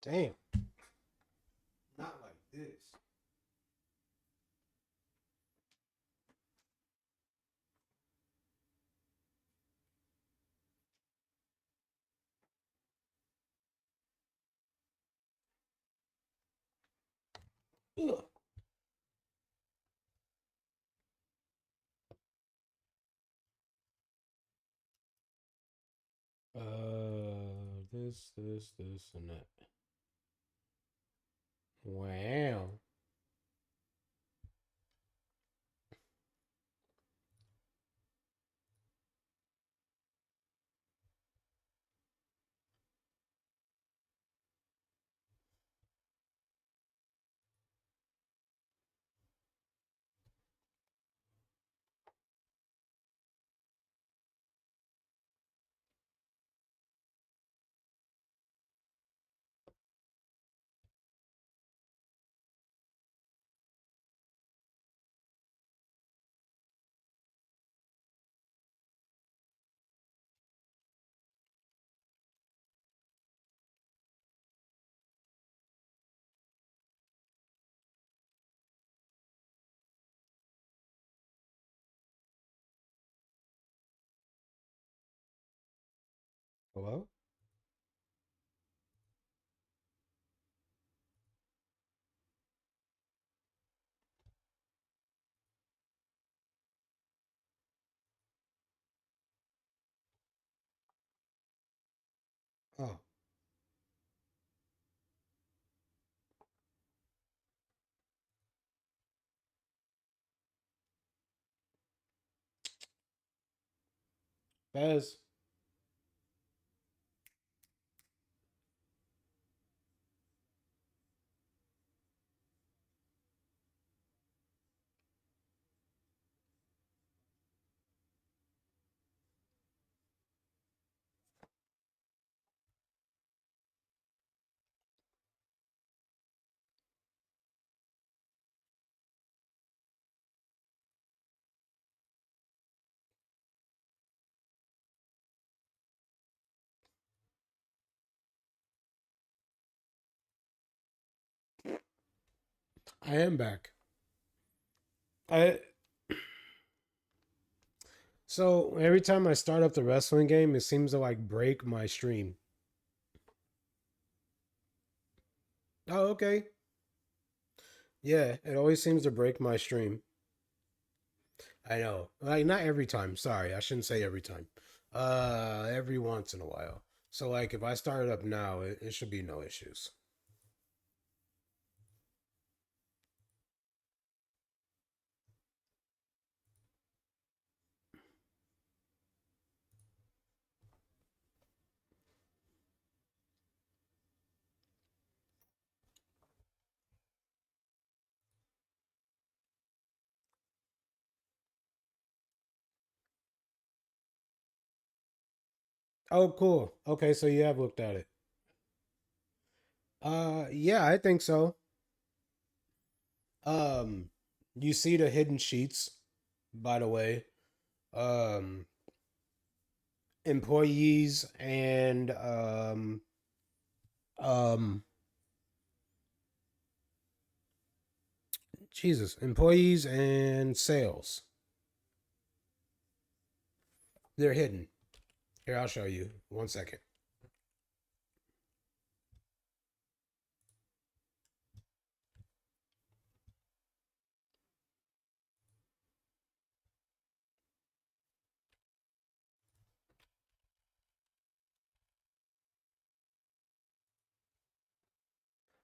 Damn. Not like this. Ugh. This, and that. Wow. Hello? Oh. Bez. I am back. I So every time I start up the wrestling game, it seems to like break my stream. Oh, okay. Yeah, it always seems to break my stream. I know. Like not every time. Sorry, I shouldn't say every time. Every once in a while. So like if I start it up now, it should be no issues. Oh, cool. Okay, so you have looked at it. Yeah, I think so. Um, you see the hidden sheets, by the way. Um, employees and um Jesus, employees and sales. They're hidden. Here, I'll show you. 1 second.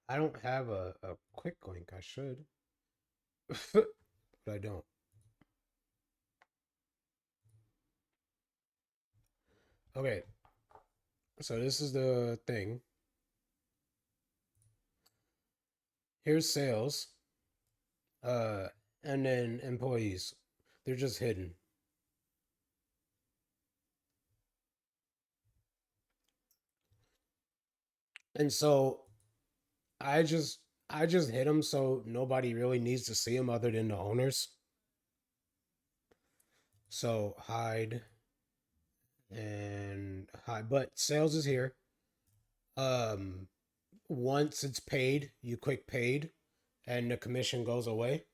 I don't have a quick link. I should, but I don't. Okay, so this is the thing. Here's sales, uh, and then employees. They're just hidden. And so I just I just hit them so nobody really needs to see them other than the owners. So hide and hide, but sales is here. Um, once it's paid, you click paid, and the commission goes away.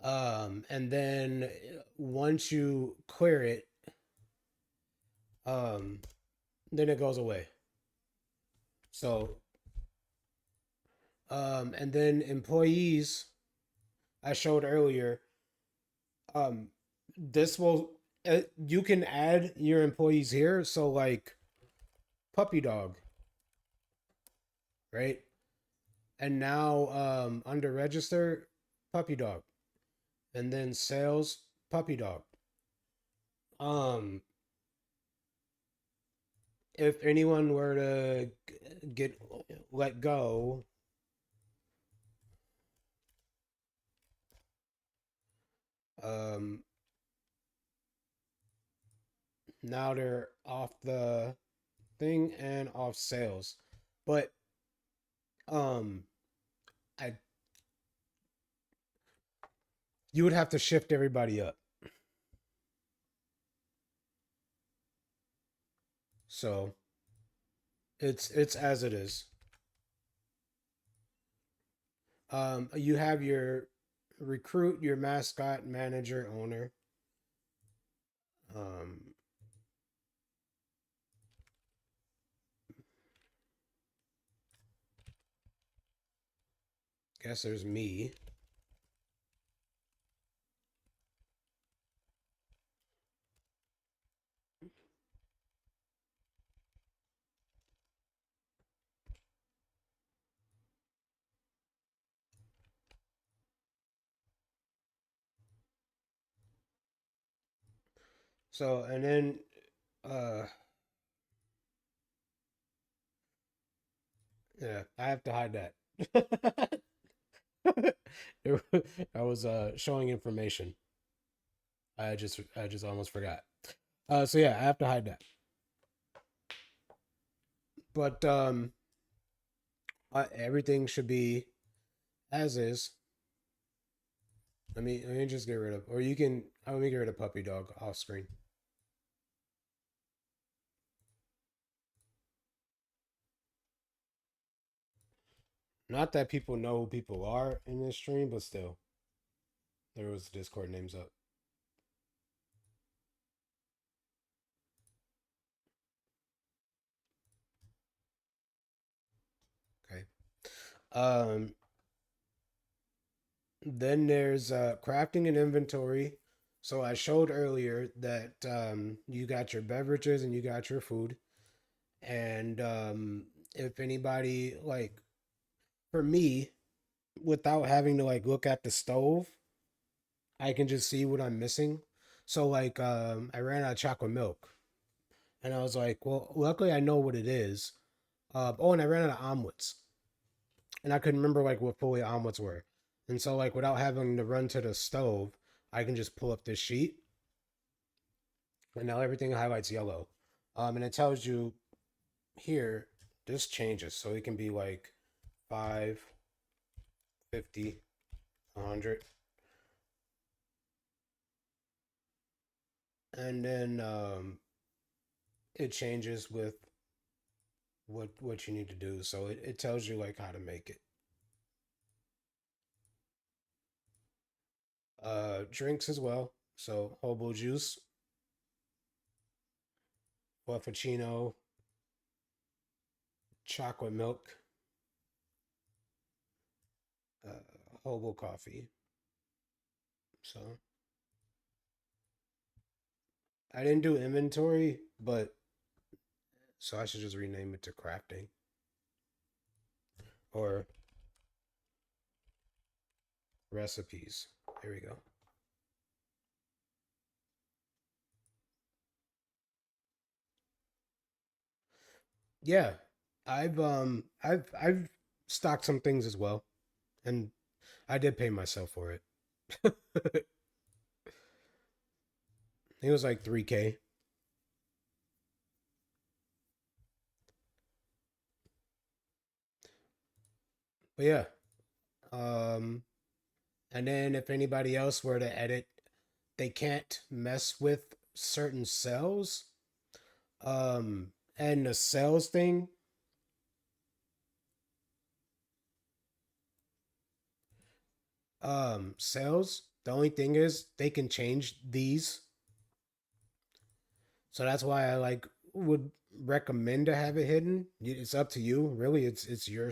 And then once you clear it, um, then it goes away. So, and then employees, I showed earlier, um, this will, you can add your employees here. So, like, puppy dog, right? And now, under register, puppy dog, and then sales, puppy dog. Um, if anyone were to get let go, um, now they're off the thing and off sales. But um, I you would have to shift everybody up. So it's as it is. You have your recruit, your mascot, manager, owner. Um, guess there's me. So and then uh yeah, I have to hide that. I was showing information. I just almost forgot. So yeah, I have to hide that. But everything should be as is. Let me just get rid of, or you can. Let me get rid of puppy dog off screen. Not that people know who people are in this stream, but still, there was Discord names up. Okay. Um. Then there's crafting and inventory. So I showed earlier that you got your beverages and you got your food, and if anybody like for me, without having to like look at the stove, I can just see what I'm missing. So like I ran out of chocolate milk and I was like, well, luckily I know what it is. Oh, and I ran out of omelets and I couldn't remember like what fully omelets were. And so like without having to run to the stove, I can just pull up this sheet and now everything highlights yellow. And it tells you here this changes. So it can be like 5, 50, 100. And then it changes with what you need to do. So it tells you like how to make it. Drinks as well. So hobo juice, frappuccino, chocolate milk, hobo coffee. So I didn't do inventory, but so I should just rename it to crafting or recipes. Here we go. Yeah, I've stocked some things as well, and I did pay myself for it. It was like 3K. But yeah, um, and then if anybody else were to edit, they can't mess with certain cells. And the cells thing. Sales. The only thing is they can change these, so that's why I like would recommend to have it hidden. It's up to you, really. It's your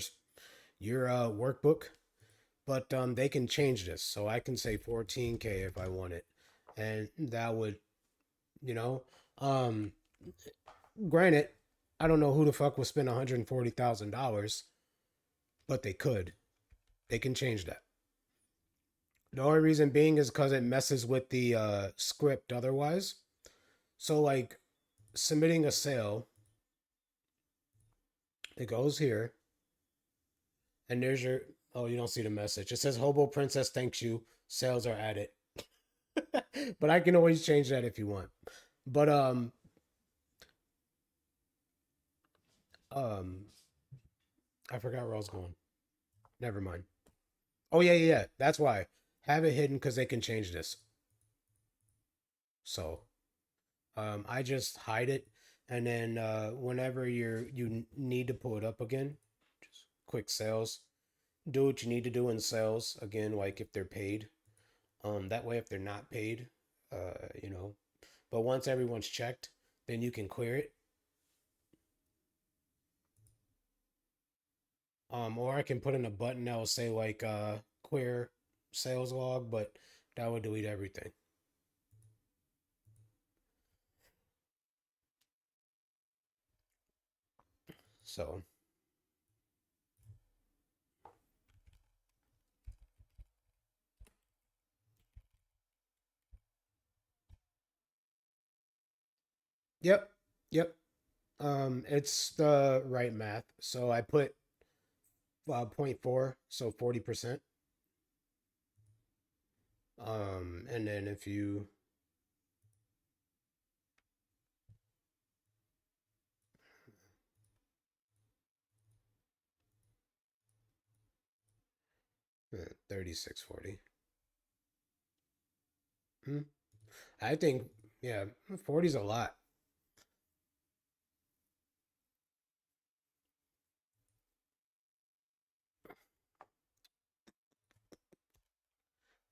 workbook, but they can change this, so I can say 14K if I want it, and that would you know um granted, I don't know who the fuck would spend $140,000, but they could. They can change that. The only reason being is because it messes with the script otherwise. So like submitting a sale, it goes here, and there's your oh, you don't see the message. It says Hobo Princess thanks you. Sales are added. But I can always change that if you want. But um I forgot where I was going. Never mind. Oh yeah, yeah, yeah. That's why. Have it hidden because they can change this. So I just hide it, and then whenever you need to pull it up again, just quick sales. Do what you need to do in sales again, like if they're paid. That way, if they're not paid, you know. But once everyone's checked, then you can clear it. Or I can put in a button that will say like clear sales log, but that would delete everything. So, yep, yep. It's the right math. So I put zero point 0.4, so 40%. And then if you 3640. Hmm. I think yeah, 40 is a lot.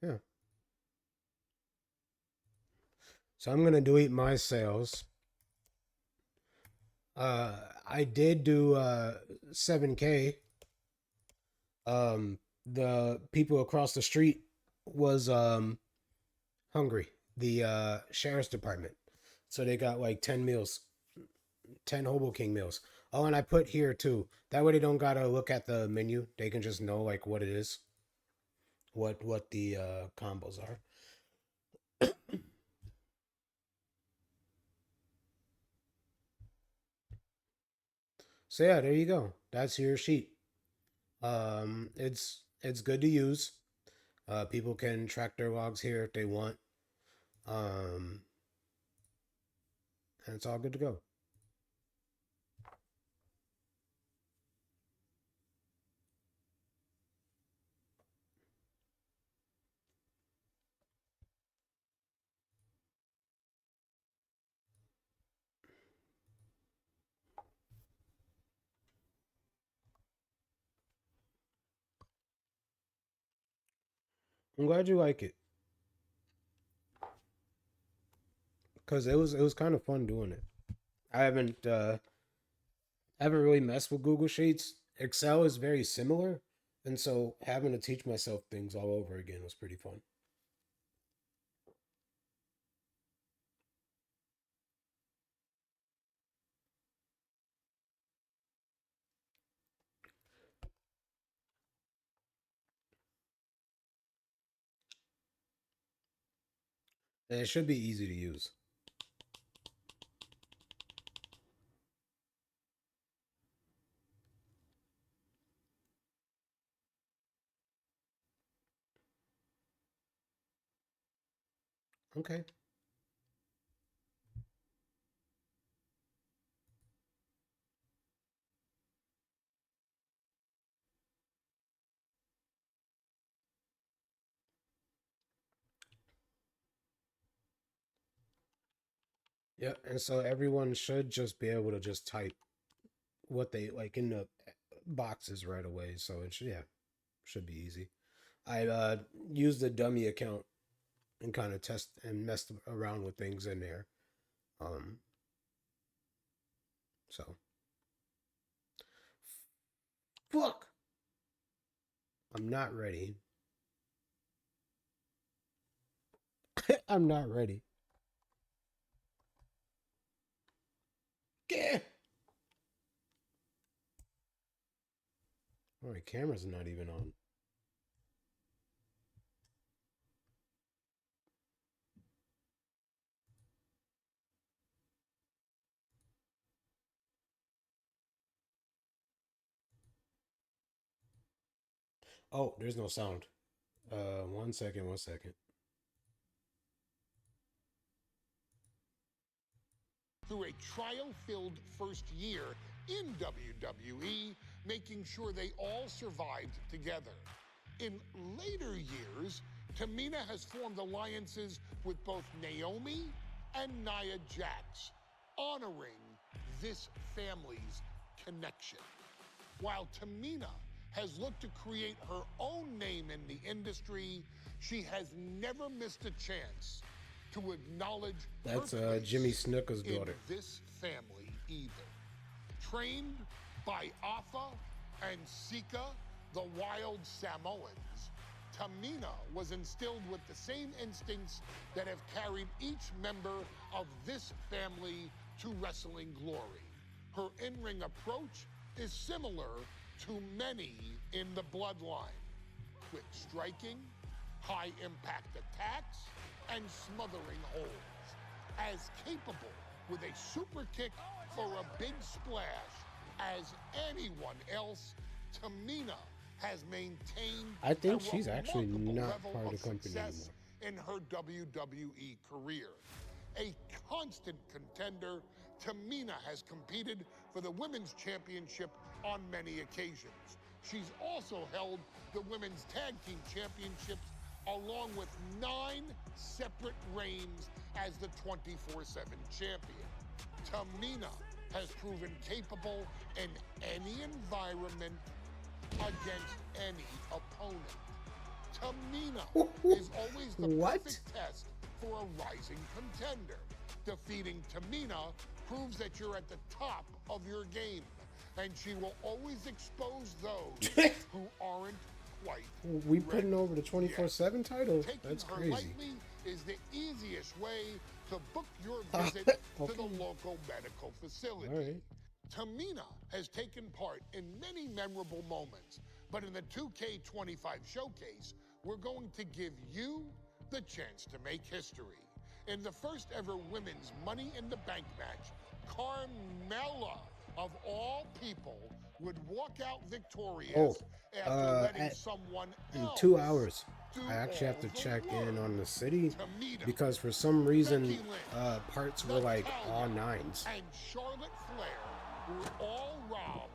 Yeah. So I'm gonna delete my sales. I did do 7K. The people across the street was hungry. The sheriff's department. So they got like 10 meals, 10 Hobo King meals. Oh, and I put here too. That way they don't gotta look at the menu. They can just know like what it is, what the combos are. So yeah, there you go. That's your sheet. It's good to use. People can track their logs here if they want. Um, and it's all good to go. I'm glad you like it because it was kind of fun doing it. I haven't really messed with Google Sheets. Excel is very similar, and so having to teach myself things all over again was pretty fun. And it should be easy to use. Okay. Yeah, and so everyone should just be able to just type what they like in the boxes right away. So it should, yeah, should be easy. I used a dummy account and kind of test and messed around with things in there. Um, so fuck. I'm not ready. I'm not ready. Yeah. All right, camera's not even on. Oh, there's no sound. 1 second, 1 second. Through a trial-filled first year in WWE, making sure they all survived together. In later years, Tamina has formed alliances with both Naomi and Nia Jax, honoring this family's connection. While Tamina has looked to create her own name in the industry, she has never missed a chance to acknowledge That's her place Jimmy Snuka's daughter. in this family either. Trained by Afa and Sika, the wild Samoans, Tamina was instilled with the same instincts that have carried each member of this family to wrestling glory. Her in-ring approach is similar to many in the bloodline. Quick striking, high impact attacks, and smothering holds. As capable with a super kick or a big splash as anyone else, Tamina has maintained I think a she's actually remarkable not level part of the company success anymore. in her WWE career. A constant contender, Tamina has competed for the Women's Championship on many occasions. She's also held the Women's Tag Team Championships along with 9 separate reigns as the 24/7 champion. Tamina has proven capable in any environment against any opponent. Tamina is always the What? perfect test for a rising contender. Defeating Tamina proves that you're at the top of your game, and she will always expose those who aren't quite We putting ready over the 24/7 title. Taking That's her crazy. lightly is the easiest way to book your visit to the local medical facility. All right. Tamina has taken part in many memorable moments, but in the 2K25 showcase, we're going to give you the chance to make history. In the first ever women's Money in the Bank match, Carmella, of all people, would walk out victorious after letting someone in else 2 hours. do I actually have all to the check in work. on the city Tamina, because for some reason Becky Lynch, parts were like all Natalya, 9s. and Charlotte Flair were all robbed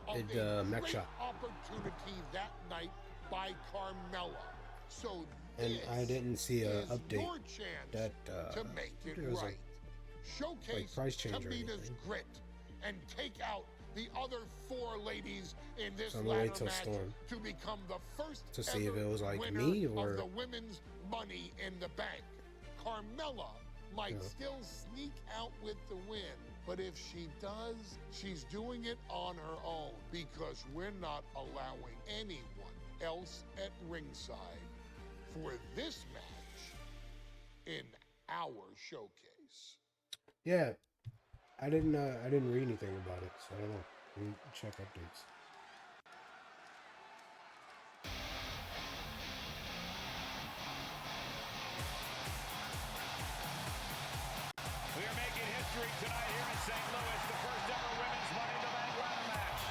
of At a Mech great Shop. opportunity that night by Carmella. So And I didn't see a is update your chance that to make it there was right. Showcase price change or Tamina's anything. grit and take out the other 4 ladies in this So I'm gonna ladder wait till match Storm to become the first to see if ever it was like winner me or of the women's Money in the Bank. Carmella might still sneak out with the win, but if she does, she's doing it on her own because we're not allowing anyone else at ringside for this match in our showcase. yeah. I didn't read anything about it, so I don't know. Let me check updates. We are making history tonight here in St. Louis, the first ever women's Money in the Bank ladder match.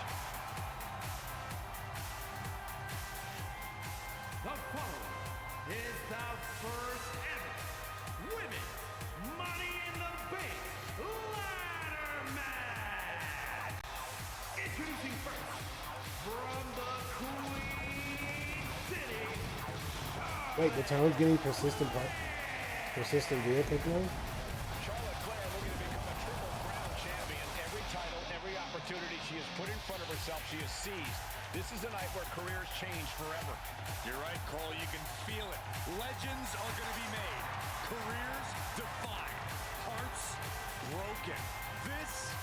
The following is the first ever women's Money in the Bank ladder match. Introducing first, from the Queen City. Wait, the town's getting persistent vehicle now? Charlotte Flair looking to become a Triple Crown champion. Every title, every opportunity she has put in front of herself, she has seized. This is a night where careers change forever. You're right, Cole. You can feel it. Legends are going to be made. Careers defined. Hearts broken. This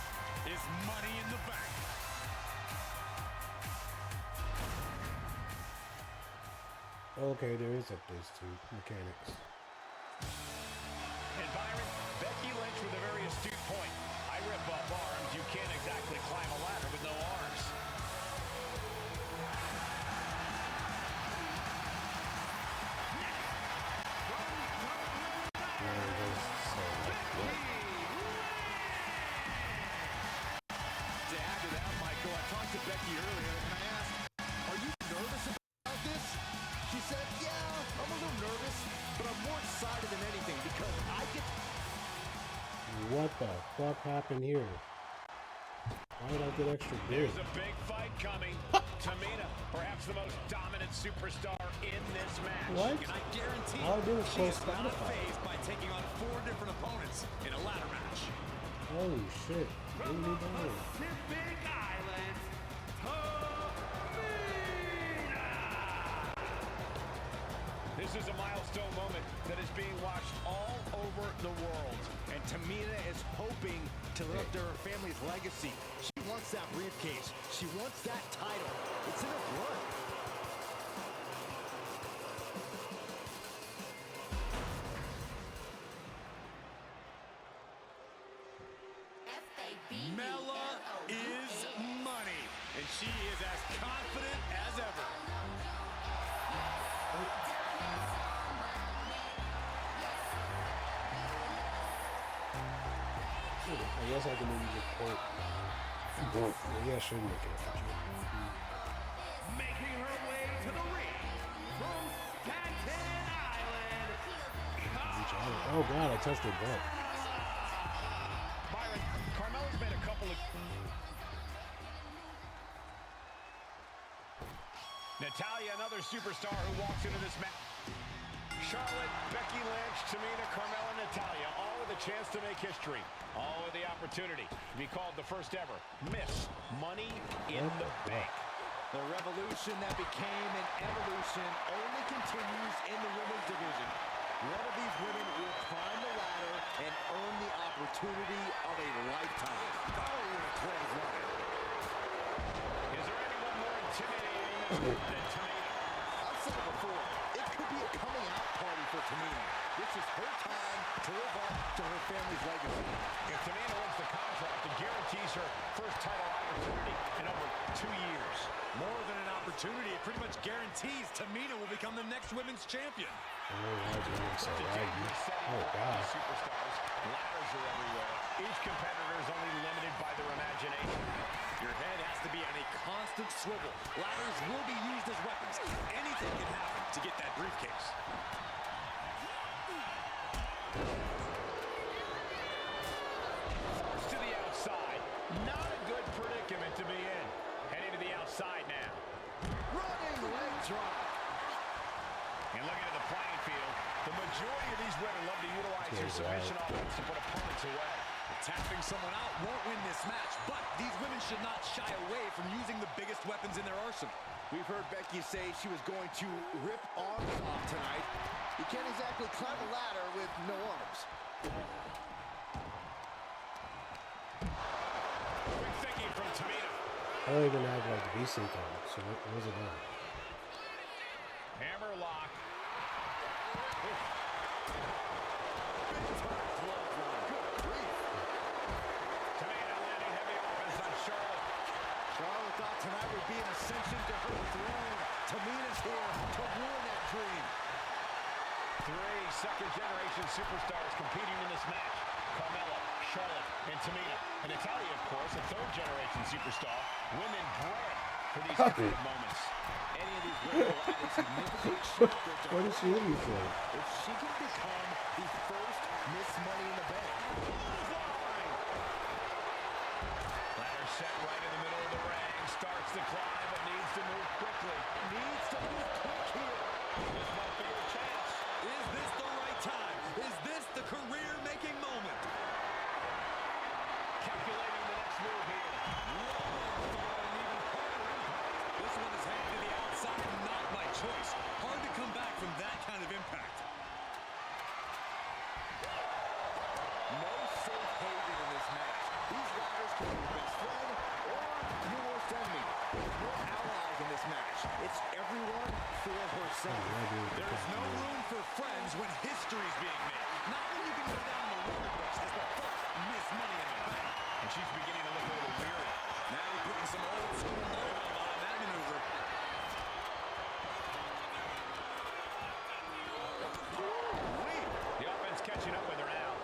is Money in the Bank. Okay, there is updates to mechanics. And Byron, Becky Lynch with a very astute point. I rip up arms. You can't exactly climb a ladder with no arms. To add to that, Michael, I talked to Becky earlier, and I asked, are you nervous about this? She said, yeah, I'm a little nervous, but I'm more excited than anything because I get... What the fuck happened here? Why did I get extra big? There's a big fight coming. Tamina, perhaps the most dominant superstar in this match. What? And I guarantee All I did was she close is not Spotify. fazed by taking on 4 different opponents in a ladder match. Holy shit. What From are the you doing? Pacific Islands, Tamina! This is a milestone moment that is being watched all over the world. And Tamina is hoping to live up to her family's legacy. She wants that briefcase. She wants that title. It's in her blood. Mella is money, and she is as confident as ever. I guess I can maybe just quote. Maybe I should make it a picture. Making her way to the ring from Staten Island, Oh god, I touched her butt. Byron, Carmella's made a couple of... Natalya, another superstar who walks into this match. Charlotte, Becky Lynch, Tamina, Carmella, Natalya, all with a chance to make history. All with the opportunity to be called the first ever Miss Money in the Bank. The revolution that became an evolution only continues in the women's division. One of these women will climb the ladder and earn the opportunity of a lifetime. Is there anyone more intimidating than Tamina? I've said it before, it could be a coming out party for Tamina. This is her time to live up to her family's legacy. If Tamina wins the contract, it guarantees her first title opportunity in over 2 years. More than an opportunity, it pretty much guarantees Tamina will become the next women's champion. Oh, why is it so Such a laggy? dangerous setting Oh for god. superstars. Ladders are everywhere. Each competitor is only limited by their imagination. Your head has to be on a constant swivel. Ladders will be used as weapons. Anything can happen to get that briefcase. To the outside. Not a good predicament to be in. Heading to the outside now. Running leg drop. And looking at the playing field, the majority of these women love to utilize their submission offense to put opponents away. Tapping someone out won't win this match, but these women should not shy away from using the biggest weapons in their arsenal. We've heard Becky say she was going to rip arms off tonight. You can't exactly climb a ladder with no arms. Quick thinking from Tamina. I don't even have like VSync on, so what was it on? Hammer lock. Tamina landing heavy offense on Charlotte. Charlotte thought tonight would be an ascension to her throne. Tamina's here to ruin that dream. 3 second-generation superstars competing in this match. Carmella, Charlotte, and Tamina. And Natalya, of course, a third-generation superstar. Women bred for these kind of moments. Any of these women will add a significant chapter to What is she looking for? if she can become the first Miss Money in the Bank. Ladder set right in the middle of the ring. Starts to climb, but needs to move quickly. Needs to move quick here. This might be her chance. Is this the right time? Is this the career-making moment? Calculating the next move here. It's everyone for herself. There is no room for friends when history's being made. Not when you can go down the roller coaster as the first Miss Money in the Bank. And she's beginning to look a little weary. Now you're putting some old school know-how on that maneuver. The offense catching up with her now.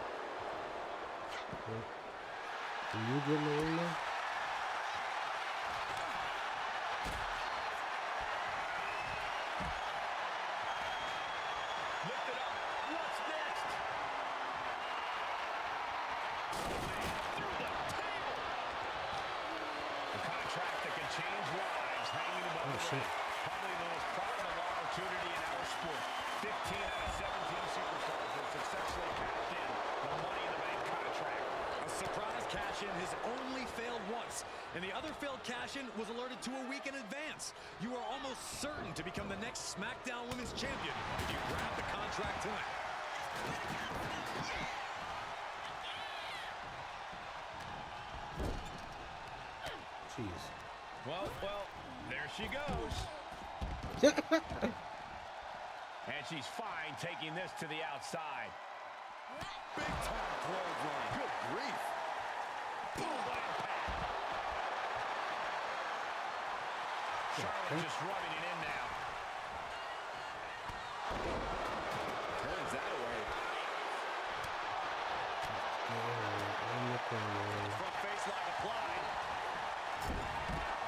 Can you get in the ring now? Lift it up. What's next? Through the table. The contract that can change lives hanging above the shit. ring. Probably the most profitable opportunity in our sport. 15 out of 17 superstars have successfully cashed in the Money in the Bank contract. A surprise cash-in has only failed once, and the other failed cash-in was alerted to a week in advance. You are almost certain to become the next SmackDown Women's Champion if you grab the contract tonight. Jeez. Well, there she goes. And she's fine taking this to the outside. Big time clothesline. Good grief. Boom, what impact. Charlotte just rubbing it in now. Turns that away. Front face lock applied.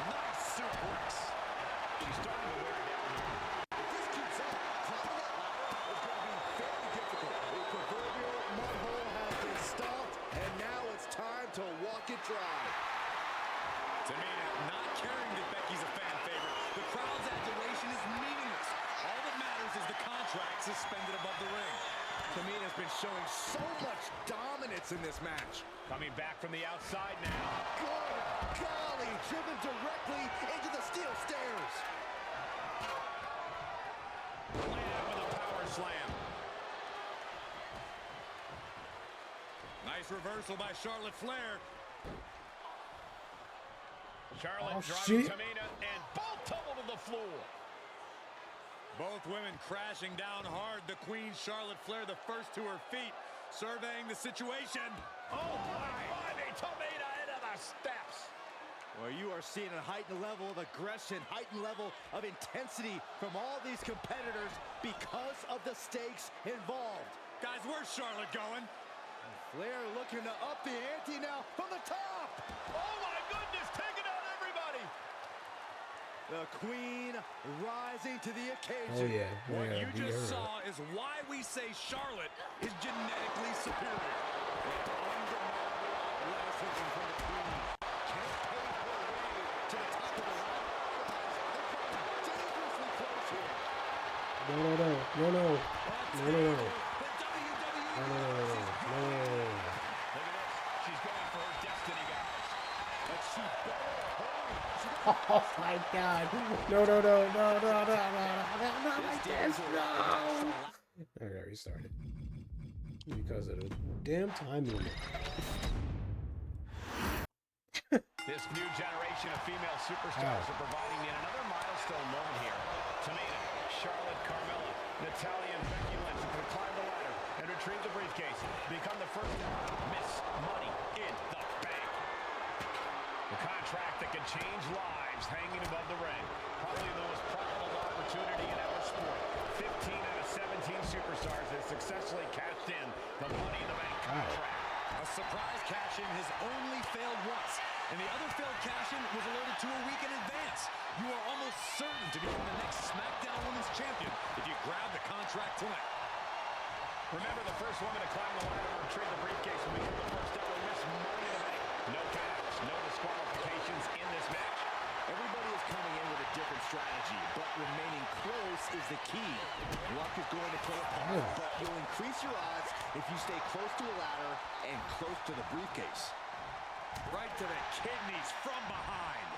Nice suplex. She's starting to wear it down here. If this keeps up, climbing that ladder is going to be very difficult. The proverbial mud hole has been stopped, and now it's time to walk it dry. Tamina not caring that Becky's a fan favorite. The crowd's adulation is meaningless. All that matters is the contract suspended above the ring. Tamina's been showing so much dominance in this match. Coming back from the outside now. Good golly, driven directly into the steel stairs. Land with a power slam. Nice reversal by Charlotte Flair. Charlotte Oh, driving shit. Tamina, and both tumble to the floor. Both women crashing down hard. The Queen, Charlotte Flair, the first to her feet, surveying the situation. Oh my! Driving Tamina into the steps. Well, you are seeing a heightened level of aggression, heightened level of intensity from all these competitors because of the stakes involved. Guys, where's Charlotte going? Flair looking to up the ante now from the top. Oh my goodness! Taking out everybody. The Queen rising to the occasion. Oh yeah. What Yeah, you beat just her up. saw is why we say Charlotte is genetically superior. Undeniable athleticism from the Queen. Can't pave her way to the top of the ladder. They're dangerously close here. No. The WWE No. Look at this. She's going for her destiny, guys. But she better hurry. She Oh my God! No! I gotta restart it because of the damn time limit. This new generation of female superstars are providing yet another milestone moment here. Tamina, Charlotte, Carmella, Natalya, and Becky Lynch are going to climb the ladder and retrieve the briefcase. Become the first Miss Money in the Bank. The contract that can change lives hanging above the ring. Probably the most profitable opportunity in our sport. 15 out of 17 superstars have successfully cashed in the Money in the Bank contract. A surprise cash-in has only failed once, and the other failed cash-in was alerted to a week in advance. You are almost certain to become the next SmackDown Women's Champion if you grab the contract tonight. Remember, the first woman to climb the ladder and retrieve the briefcase will become the first ever Miss Money in the Bank. No countouts, no disqualifications in this match. Everybody is coming in with a different strategy, but remaining close is the key. Luck is going to play a part, but you'll increase your odds if you stay close to a ladder and close to the briefcase. Right to the kidneys from behind.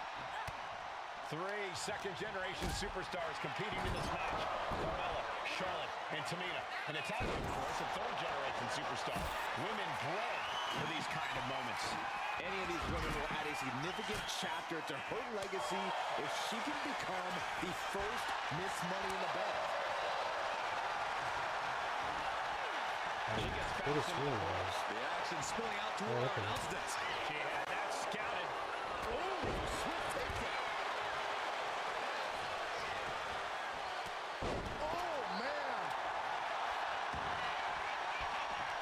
3 second-generation superstars competing in this match. Carmella, Charlotte, and Tamina. And Natalya, of course, a third-generation superstar. Women bred for these kind of moments. Any of these women will add a significant chapter to her legacy if she can become the first Miss Money in the Bank. What a swing was. The action spilling out toward our okay. announce desk. She had that scouted. Oh, swift takedown. Oh, man.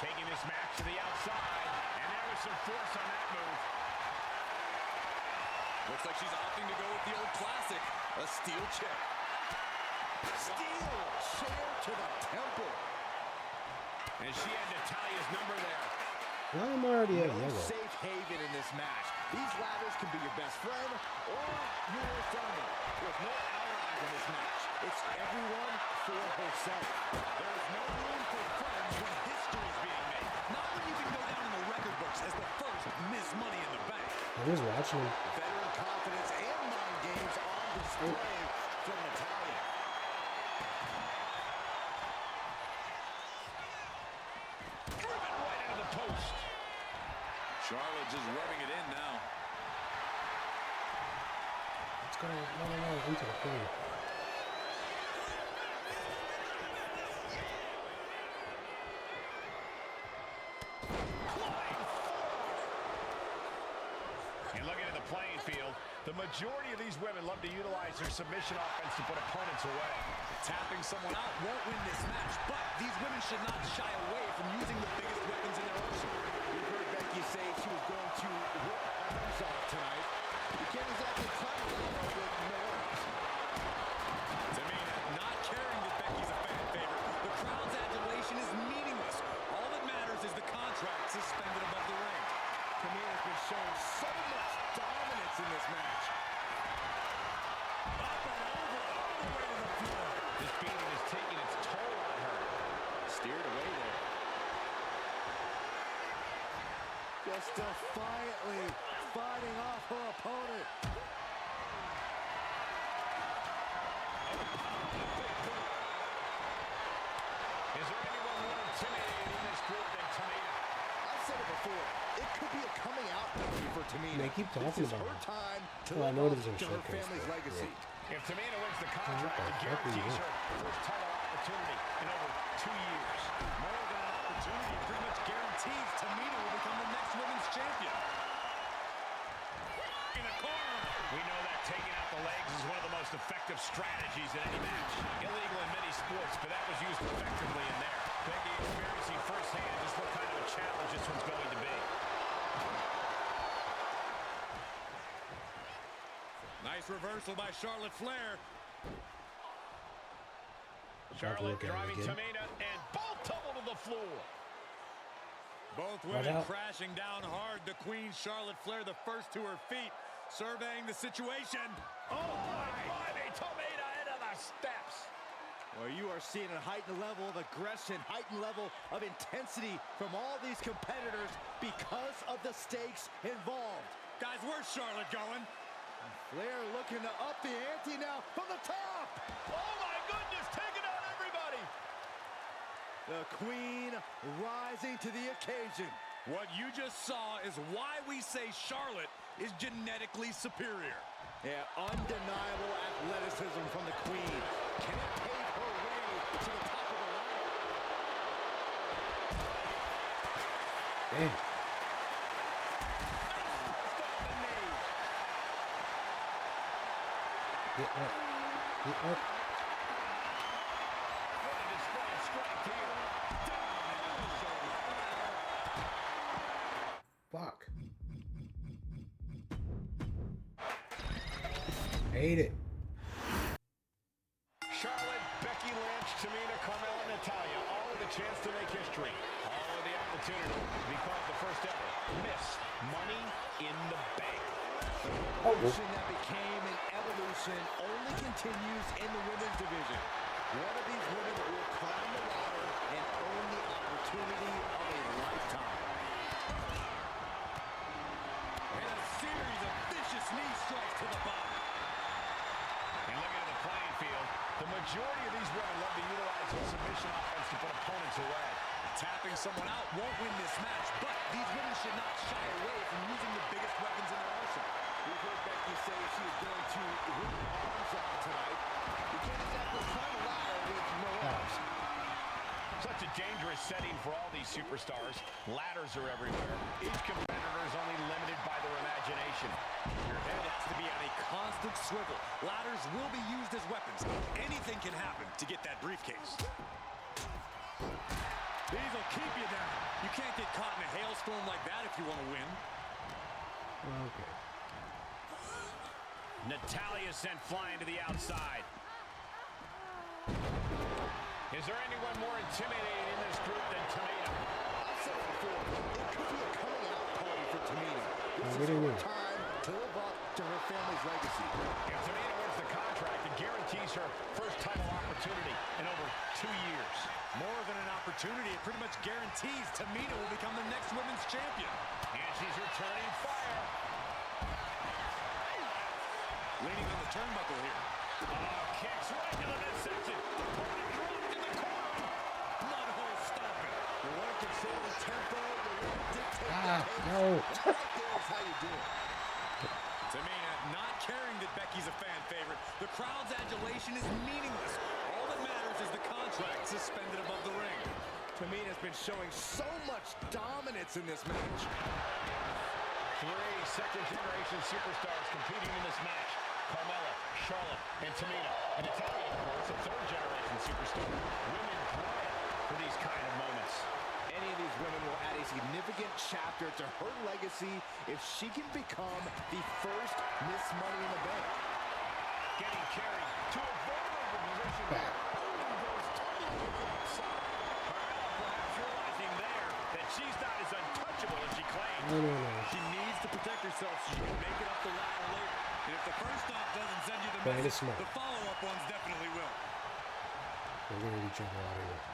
Taking this match to the outside. And there was some force on that move. Looks like she's opting to go with the old classic, a steel chair. Steel chair to the temple. And she had Natalia's number there. Why am I already at No yellow? safe haven in this match. These ladders can be your best friend or your worst enemy. There's no allies in this match. It's everyone for herself. There is no room for friends when history is being made. Not when you can go down in the record books as the first Miss Money in the Bank. I was watching. Veteran confidence and mind games on display from Natalya. Driven right into the post. Charlotte just rubbing it in now. Let's go into the corner. And looking at the playing field, the majority of these women love to utilize their submission offense to put opponents away. Tapping someone out won't win this match, but these women should not shy away from using the biggest weapons in their arsenal. We heard Becky say she was going to rip arms off tonight. You can't exactly climb a ladder with no arms. Tamina not caring that Becky's a fan favorite. The crowd's adulation is meaningless. All that matters is the contract suspended above the ring. Tamina's been showing so much dominance in this match. Up and over, all the way to the floor. This beating is taking its toll on her. Steered away there. Just defiantly fighting off her opponent. Is there anyone more intimidating in this group than Tamina? I've said it before. It could be a coming out party for Tamina. They keep talking This is about her it. time to Well, I live know up it isn't to her showcase, family's but, legacy. If Tamina wins the What contract, the it fuck are you guarantees doing? her first title opportunity in over 2 years. More than an opportunity, it pretty much guarantees Tamina will become the next women's champion. In the corner. We know that taking out the legs is one of the most effective strategies in any match. Illegal in many sports, but that was used effectively in there. Becky experiencing firsthand just what kind of a challenge this one's going to be. Nice reversal by Charlotte Flair. Charlotte look at it driving again. Tamina, and both tumble to the floor. Both Watch women out. crashing down hard. The Queen, Charlotte Flair, the first to her feet, surveying the situation. Oh, my body, Tamina into the steps. Well, you are seeing a heightened level of aggression, heightened level of intensity from all these competitors because of the stakes involved. Guys, where's Charlotte going? Flair looking to up the ante now from the top. Oh, my goodness, taking out everybody. The Queen rising to the occasion. What you just saw is why we say Charlotte is genetically superior. Yeah, undeniable athleticism from the Queen. Can it pave her way to the top of the ladder? Damn. Get up. Get up. What a display of strength here. Fuck. Hate it. Charlotte, Becky Lynch, Tamina, Carmella, Natalya, all with a chance to make history. All with the opportunity to be called the first ever Miss Money in the Bank. Oh, Evolution that became an evolution only continues in the women's division. One of these women will climb the ladder and own the opportunity of a lifetime. And a series of vicious knee strikes to the body. And looking at the playing field, the majority of these women love to utilize their submission offense to put opponents away. tapping someone out won't win this match, but these women should not shy away from using the biggest weapons in their arsenal. We've heard Becky say she is going to rip arms off tonight. You can't exactly climb a ladder with no arms. Such a dangerous setting for all these superstars. Ladders are everywhere. Each competitor is only limited by their imagination. Your head has to be on a constant swivel. Ladders will be used as weapons. Anything can happen to get that briefcase. These will keep you down. You can't get caught in a hailstorm like that if you want to win. Okay. Natalya sent flying to the outside. Is there anyone more intimidating in this group than Tamina? I've said it before, it could be a coming out party for Tamina. This What do you is her mean? time to live up to her family's legacy. If Tamina wins the contract, it guarantees her first title opportunity in over 2 years. More than an opportunity, it pretty much guarantees Tamina will become the next women's champion. And she's returning fire. Leaning on the turnbuckle here. Oh, kicks right to the midsection. Dropped in the corner. Mud hole stomping. The one control the tempo, the one dictate Ah, the pace. no. That right there is how you do it. Tamina not caring that Becky's a fan favorite. The crowd's adulation is meaningless. All that matters is the contract suspended above the ring. Tamina's been showing so much dominance in this match. 3 second-generation superstars competing in this match. Carmella, Charlotte, and Tamina. And Natalya, of course, a third-generation superstar. Women bred for these kind of moments. Any of these women will add a significant chapter to her legacy if she can become the first Miss Money in the Bank. Getting carried to a vulnerable position. Back. Goes tumbling to the outside. Carmella perhaps realizing there that she's not as untouchable as she claims. No. She needs to protect herself so she can make it up the ladder later. And if the first stop doesn't send you the Band is message, smart. the follow-up ones definitely will. We're gonna get each other out of here.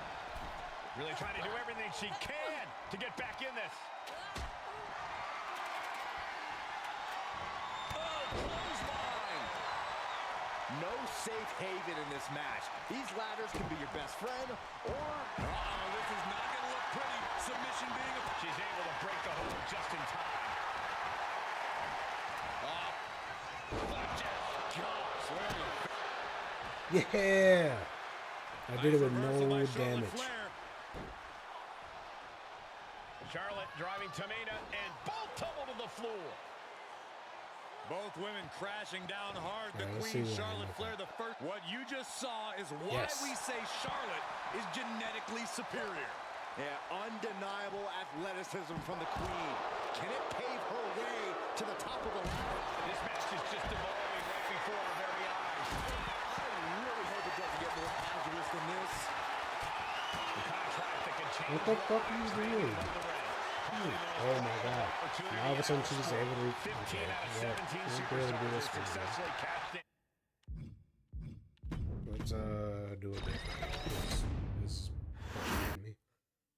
Really trying to do everything she can to get back in this. Oh, clothesline! No safe haven in this match. These ladders can be your best friend, or... Uh-oh, this is not going to look pretty. Submission being a... She's able to break the hold just in time. Yeah. I did it with Reversal by no Charlotte damage. Flair. Charlotte driving Tamina, and both tumble to the floor. Both women crashing down hard. The Yeah, let's Queen see what Charlotte I'm Flair, the first. What you just saw is why Yes. we say Charlotte is genetically superior. Yeah, undeniable athleticism from the Queen. Can it pave her way to the top of the ladder? This match is just evolving right before our very eyes. I really hope it doesn't get more hazardous than this. The contract that could change What the fuck are you doing? above the ring. Oh my god. Now all of a sudden she's able to... 15 Okay, out of yeah, 17 we'll be able to do superstars this have one, guys. successfully cashed in. Let's do it. This me.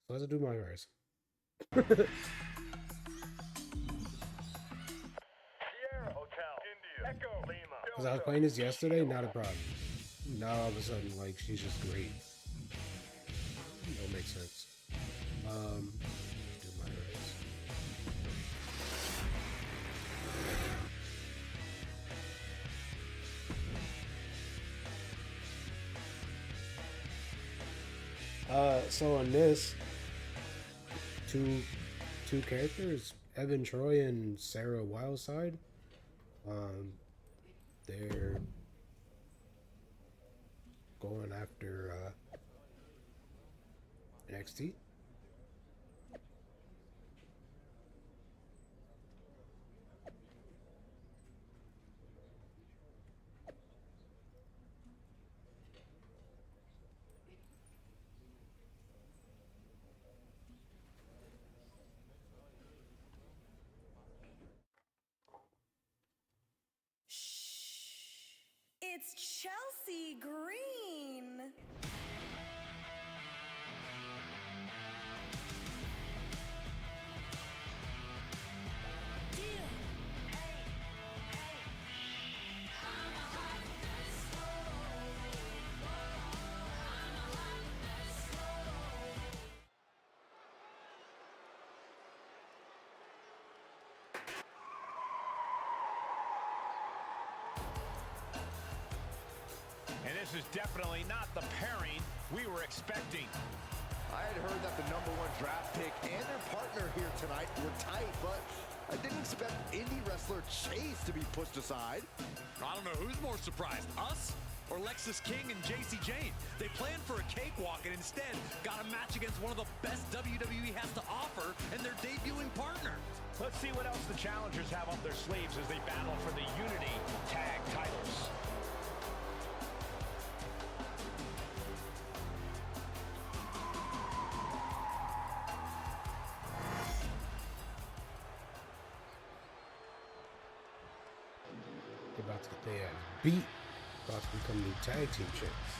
So let's do my verse. Because I was playing this yesterday, not a problem. Now all of a sudden, like, she's just great. Don't make sense. Do my verse. So on this, two characters, Evan Troy and Sarah Wildside, they're going after NXT. It's Chelsea Green. this is definitely not the pairing we were expecting. I had heard that the #1 draft pick and their partner here tonight were tight, but I didn't expect indie wrestler Chase to be pushed aside. I don't know who's more surprised, us or Lexis King and JC Jane. They planned for a cakewalk and instead got a match against one of the best WWE has to offer and their debuting partner. Let's see what else the challengers have up their sleeves as they battle for the Unity Tag titles. They're about to get their ass beat. About to become new tag team champs.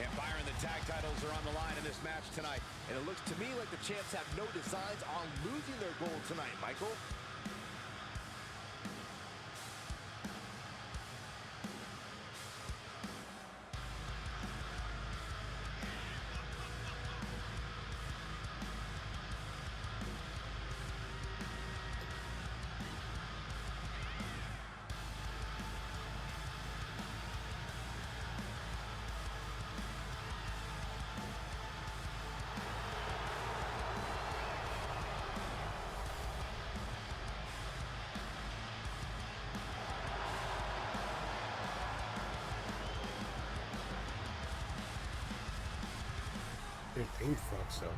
And Byron, the tag titles are on the line in this match tonight. And it looks to me like the champs have no designs on losing their gold tonight, Michael. Their theme fucks though.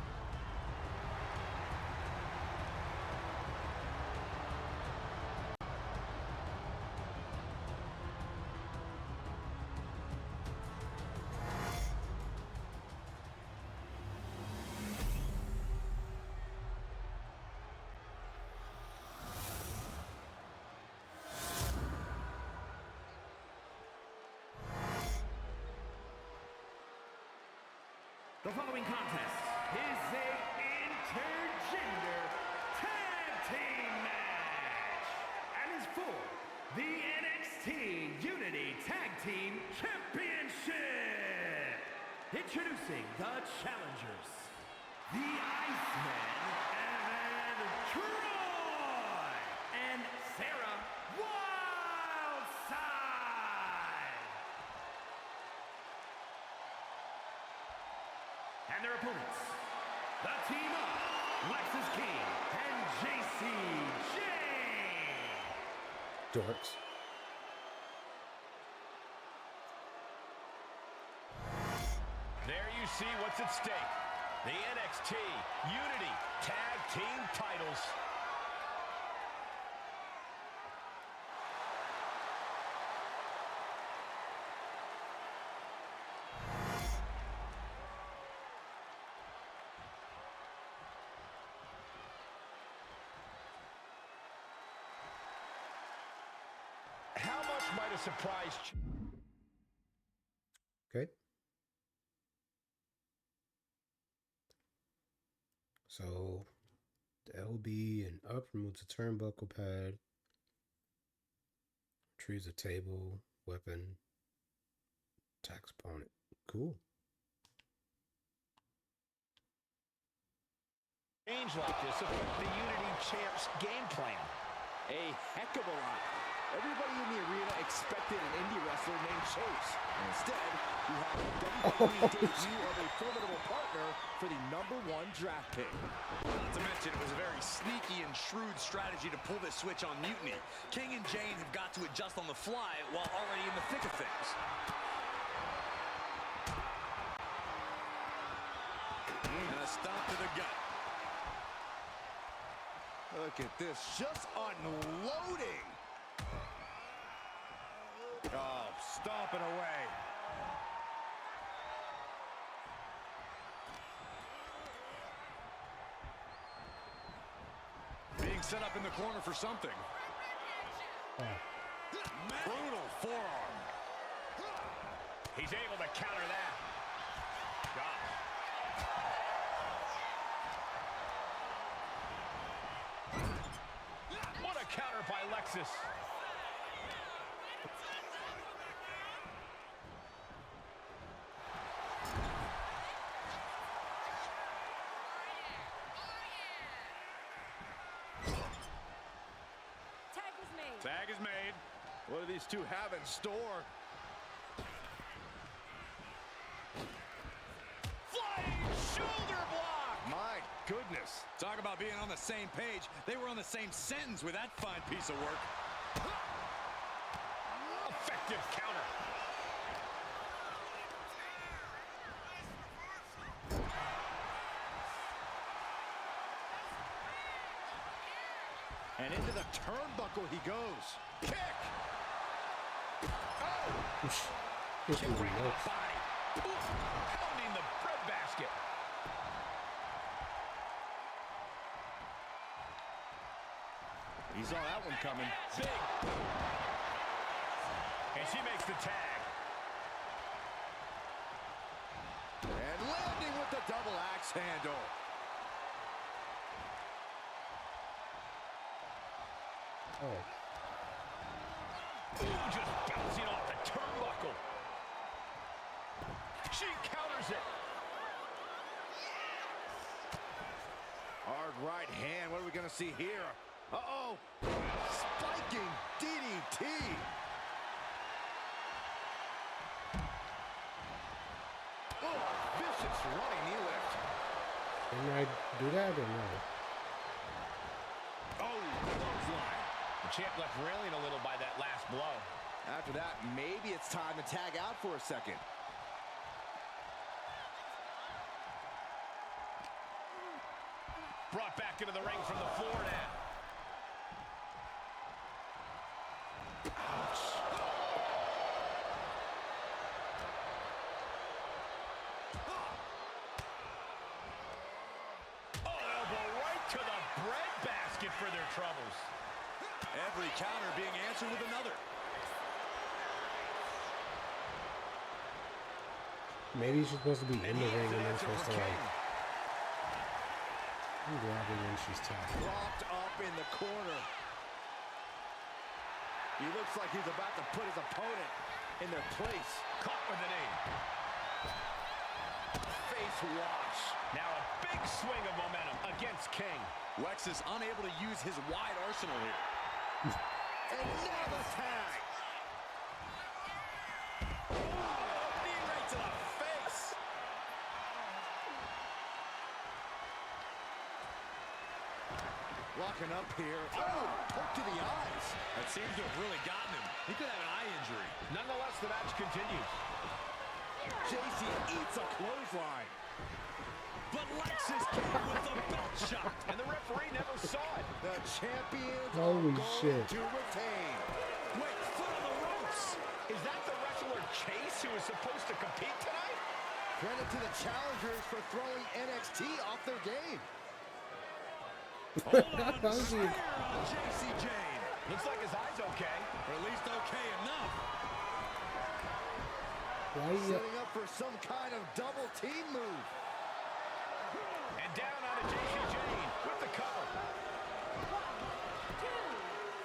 The following contest is a intergender tag team match and is for the NXT Unity Tag Team Championship. Introducing the challengers, the Iceman, Evan Troy, and Sarah Wildside. And their opponents, the team of Lexis King and JC Jane. Dorks. There you see what's at stake. The NXT Unity Tag Team titles. How much might a surprise... Okay. So the LB and up removes a turnbuckle pad. Retrieves a table, weapon, attacks opponent. Cool. change like this affect the Unity Champs game plan? A heck of a lot. Everybody in the arena expected an indie wrestler named Chase. And instead, we have a WWE debut of a formidable partner for the #1 draft pick. Not to mention, it was a very sneaky and shrewd strategy to pull this switch on Mutiny. King and Jane have got to adjust on the fly while already in the thick of things. And a stop to the gut. Look at this, just unloading. Oh, stomping away. Being set up in the corner for something. Brutal forearm. He's able to counter that. What a counter by Lexis. Tag is made. What do these two have in store? Flying shoulder block. My goodness. Talk about being on the same page. They were on the same sentence with that fine piece of work. Effective counter. And into the turnbuckle he goes. Kick. This was Right in the nuts. body. Ooh, pounding the breadbasket. He saw that one coming. Big. And she makes the tag. And landing with the double axe handle. Oh. Ooh, just bouncing off the turnbuckle. She counters it. Hard right hand. What are we going to see here? Uh-oh. Spiking DDT. Oh, vicious running knee lift. Didn't I do that or no? Oh, clothesline. The champ left railing a little by that last blow. After that, maybe it's time to tag out for a second. Brought back into the ring from the floor now. Oh, elbow right to the breadbasket for their troubles. Every counter being answered with another. Maybe she's supposed to be in the ring and then Answer supposed for to like King. grab her when she's tapped. Propped up in the corner. He looks like he's about to put his opponent in their place. Caught with an knee. Face wash. Now a big swing of momentum against King. Lex is unable to use his wide arsenal here. And now the tag. Knee right to the face. Locking up here. Oh, hook to the eyes. That seems to have really gotten him. He could have an eye injury. Nonetheless, the match continues. JC eats a clothesline. But Lex is king with the belt shot. And the referee never saw it. The champions Holy are going shit. to retain. Wait, foot on the ropes. Is that the wrestler Chase who is supposed to compete tonight? Credit to the challengers for throwing NXT off their game. Hold on, spear on JC Jane. Looks like his eye's okay. Or at least okay enough. Why you Setting up for some kind of double team move. And down on a JC Jane with the cover.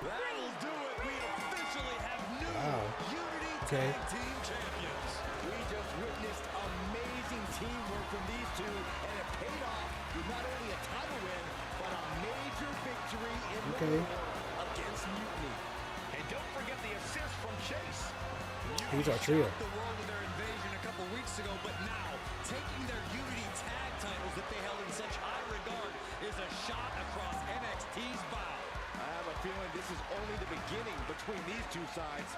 That'll do it. We officially have new Unity Okay. Tag Team Champions. We just witnessed amazing teamwork from these two, and it paid off with not only a title win, but a major victory in the Okay. world against Mutiny. And don't forget the assist from Chase. He's our trio. Shocked the world with their invasion a couple weeks ago, but now taking their Unity Tag titles that they held in such high regard is a shot across NXT's bow. I have a feeling this is only the beginning between these two sides.